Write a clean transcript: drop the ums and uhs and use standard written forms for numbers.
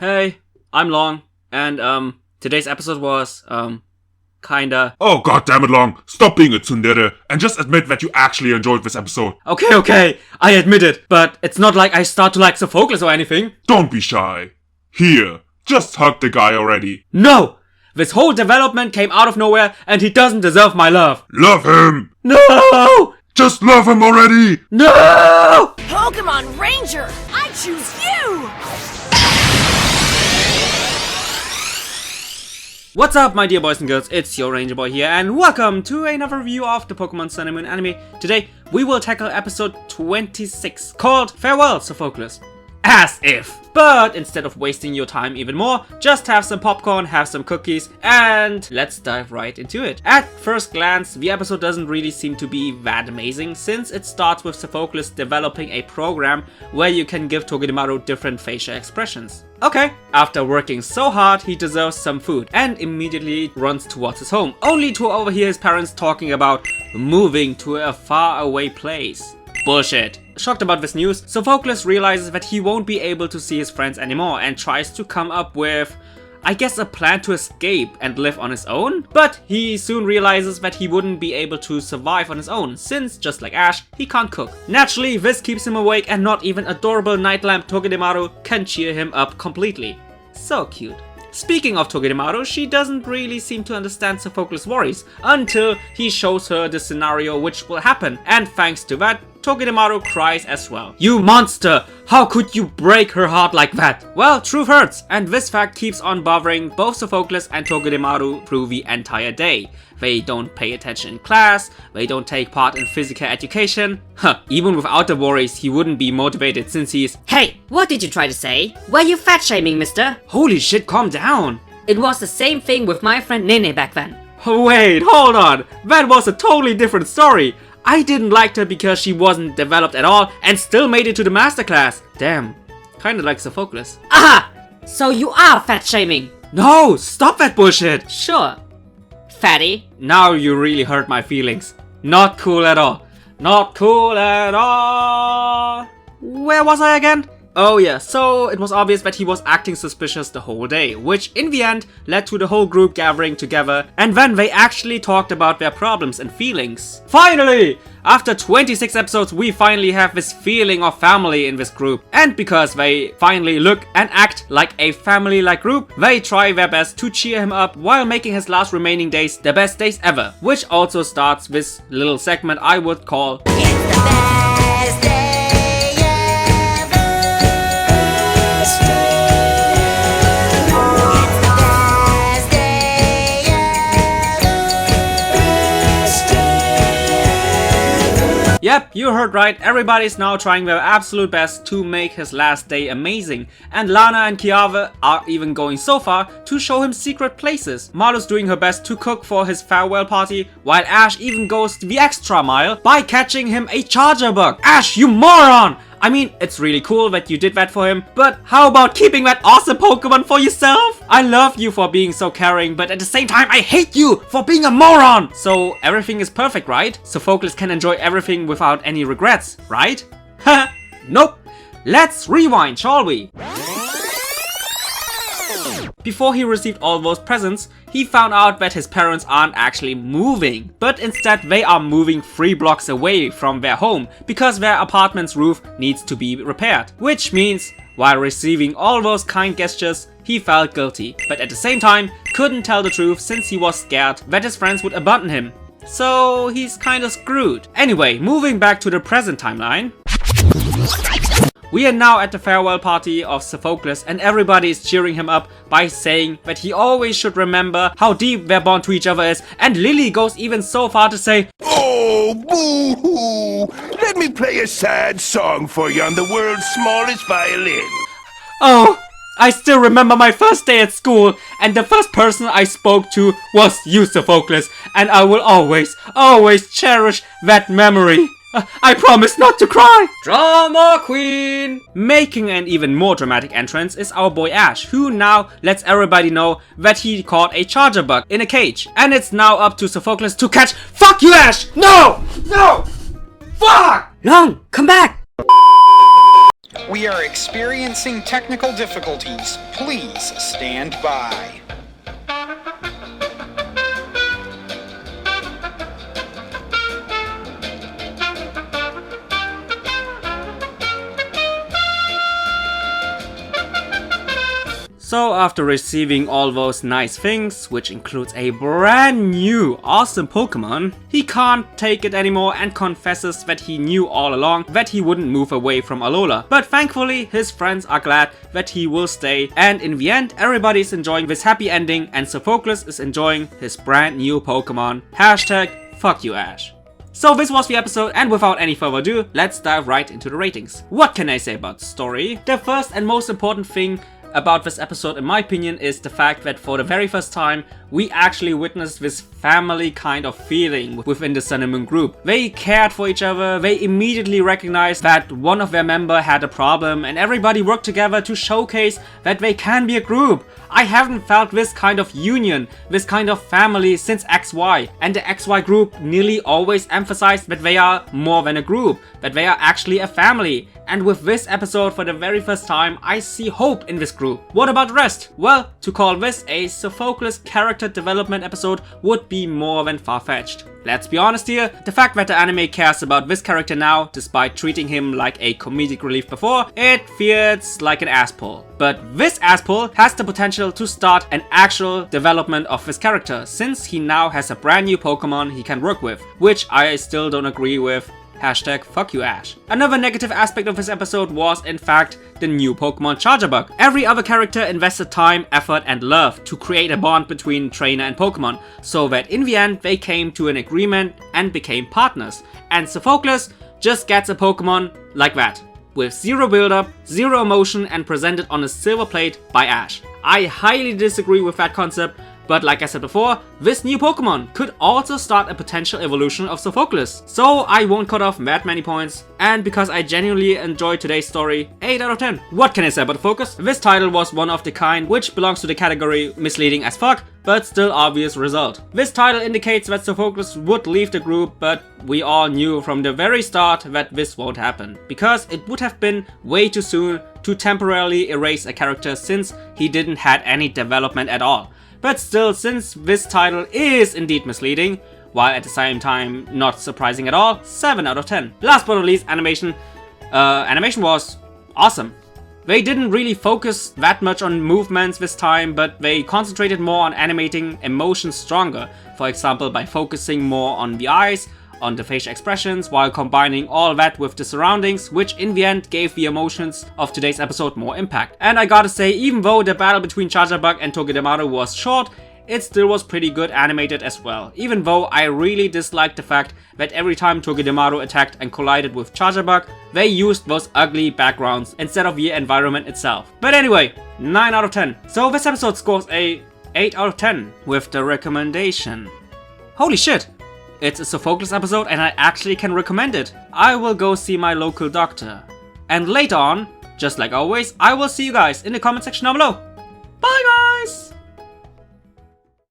Hey, I'm Long, and today's episode was, kinda... Oh goddammit Long, stop being a tsundere and just admit that you actually enjoyed this episode. Okay, I admit it, but it's not like I start to like SOPHOCLES or anything. Don't be shy. Here, just hug the guy already. No! This whole development came out of nowhere and he doesn't deserve my love. Love him! No! Just love him already! No! Pokemon Ranger, I choose you! What's up, my dear boys and girls, it's your Ranger Boy here, and welcome to another review of the Pokemon Sun and Moon anime. Today, we will tackle episode 26, called Farewell, SOPHOCLES. As if! But instead of wasting your time even more, just have some popcorn, have some cookies, and let's dive right into it. At first glance, the episode doesn't really seem to be that amazing, since it starts with SOPHOCLES developing a program where you can give Togedemaru different facial expressions. Okay, after working so hard, he deserves some food, and immediately runs towards his home, only to overhear his parents talking about moving to a faraway place. Bullshit. Shocked about this news, SOPHOCLES realizes that he won't be able to see his friends anymore and tries to come up with, I guess, a plan to escape and live on his own? But he soon realizes that he wouldn't be able to survive on his own, since, just like Ash, he can't cook. Naturally, this keeps him awake and not even adorable night lamp Togedemaru can cheer him up completely. So cute. Speaking of Togedemaru, she doesn't really seem to understand SOPHOCLES' worries until he shows her the scenario which will happen, and thanks to that, Togedemaru cries as well. You monster! How could you break her heart like that? Well, truth hurts, and this fact keeps on bothering both SOPHOCLES and Togedemaru through the entire day. They don't pay attention in class, they don't take part in physical education. Even without the worries, he wouldn't be motivated since he's... Hey, what did you try to say? Were you fat shaming, mister? Holy shit, calm down! It was the same thing with my friend Nene back then. Wait, hold on! That was a totally different story! I didn't like her because she wasn't developed at all and still made it to the masterclass. Damn, kinda like SOPHOCLES. Aha! So you are fat shaming? No, stop that bullshit! Sure. Fatty. Now you really hurt my feelings. Not cool at all. Not cool at all. Where was I again? Oh yeah, so it was obvious that he was acting suspicious the whole day, which in the end led to the whole group gathering together, and then they actually talked about their problems and feelings. Finally! After 26 episodes, we finally have this feeling of family in this group. And because they finally look and act like a family-like group, they try their best to cheer him up while making his last remaining days the best days ever. Which also starts this little segment I would call... It's the best day ever. It's the best day ever. Yep, you heard right, everybody's now trying their absolute best to make his last day amazing. And Lana and Kiave are even going so far to show him secret places. Marlo's doing her best to cook for his farewell party, while Ash even goes the extra mile by catching him a charger bug. Ash, you moron! I mean, it's really cool that you did that for him, but how about keeping that awesome Pokemon for yourself? I love you for being so caring, but at the same time, I hate you for being a moron! So everything is perfect, right? SOPHOCLES can enjoy everything without any regrets, right? Ha! Nope! Let's rewind, shall we? Before he received all those presents, he found out that his parents aren't actually moving, but instead they are moving 3 blocks away from their home because their apartment's roof needs to be repaired. Which means, while receiving all those kind gestures, he felt guilty, but at the same time couldn't tell the truth since he was scared that his friends would abandon him. So he's kinda screwed. Anyway, moving back to the present timeline. We are now at the farewell party of SOPHOCLES and everybody is cheering him up by saying that he always should remember how deep their bond to each other is, and Lily goes even so far to say, Oh, boo-hoo! Let me play a sad song for you on the world's smallest violin. oh, I still remember my first day at school and the first person I spoke to was you, SOPHOCLES, and I will always cherish that memory. I promise not to cry! Drama queen! Making an even more dramatic entrance is our boy Ash, who now lets everybody know that he caught a charger bug in a cage. And it's now up to SOPHOCLES to catch— Fuck you, Ash! No! No! Fuck! Long, come back! We are experiencing technical difficulties. Please stand by. So after receiving all those nice things, which includes a brand new awesome Pokemon, he can't take it anymore and confesses that he knew all along that he wouldn't move away from Alola. But thankfully his friends are glad that he will stay, and in the end everybody's enjoying this happy ending and Sophocles is enjoying his brand new Pokemon. Hashtag fuck you Ash. So this was the episode, and without any further ado, let's dive right into the ratings. What can I say about the story? The first and most important thing about this episode, in my opinion, is the fact that for the very first time we actually witnessed this family kind of feeling within the Sun and Moon group. They cared for each other, they immediately recognized that one of their members had a problem, and everybody worked together to showcase that they can be a group. I haven't felt this kind of union, this kind of family since XY, and the XY group nearly always emphasized that they are more than a group, that they are actually a family. And with this episode, for the very first time, I see hope in this group. What about the rest? Well, to call this a Sophocles character development episode would be more than far-fetched. Let's be honest here, the fact that the anime cares about this character now, despite treating him like a comedic relief before, it feels like an ass pull. But this ass pull has the potential to start an actual development of this character, since he now has a brand new Pokemon he can work with, which I still don't agree with. Hashtag fuck you Ash. Another negative aspect of this episode was in fact the new Pokemon Charjabug. Every other character invested time, effort and love to create a bond between trainer and Pokemon, so that in the end they came to an agreement and became partners. And Sophocles just gets a Pokemon like that, with zero build-up, zero emotion and presented on a silver plate by Ash. I highly disagree with that concept. But like I said before, this new Pokemon could also start a potential evolution of Sophocles. So I won't cut off that many points, and because I genuinely enjoyed today's story, 8 out of 10. What can I say about the focus? This title was one of the kind which belongs to the category misleading as fuck, but still obvious result. This title indicates that Sophocles would leave the group, but we all knew from the very start that this won't happen, because it would have been way too soon to temporarily erase a character since he didn't had any development at all. But still, since this title is indeed misleading, while at the same time not surprising at all, 7 out of 10. Last but not least, animation. Animation was awesome. They didn't really focus that much on movements this time, but they concentrated more on animating emotions stronger. For example, by focusing more on the eyes, on the facial expressions, while combining all that with the surroundings, which in the end gave the emotions of today's episode more impact. And I gotta say, even though the battle between Charjabug and Togedemaru was short, it still was pretty good animated as well. Even though I really disliked the fact that every time Togedemaru attacked and collided with Charjabug, they used those ugly backgrounds instead of the environment itself. But anyway, 9 out of 10. So this episode scores a 8 out of 10 with the recommendation. Holy shit! It's a Sophocles episode and I actually can recommend it. I will go see my local doctor. And later on, just like always, I will see you guys in the comment section down below. Bye guys!